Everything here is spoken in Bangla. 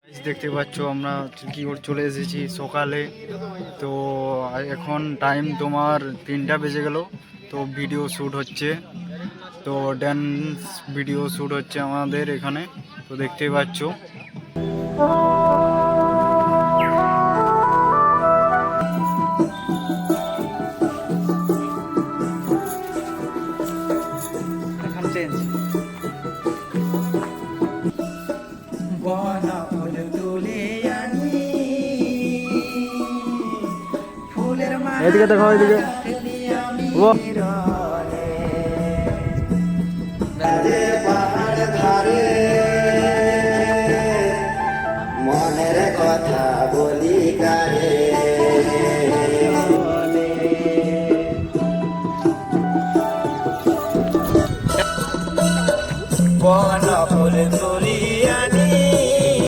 দেখতে পাচ্ছ আমরা কি করে চলে এসেছি সকালে। তো এখন টাইম তোমার 3টা বেজে গেল। তো ভিডিও শ্যুট হচ্ছে, তো ড্যান্স ভিডিও শ্যুট হচ্ছে আমাদের এখানে। তো দেখতেই পাচ্ছ। এখন চেঞ্জ এদিকে দেখো, এদিকে ও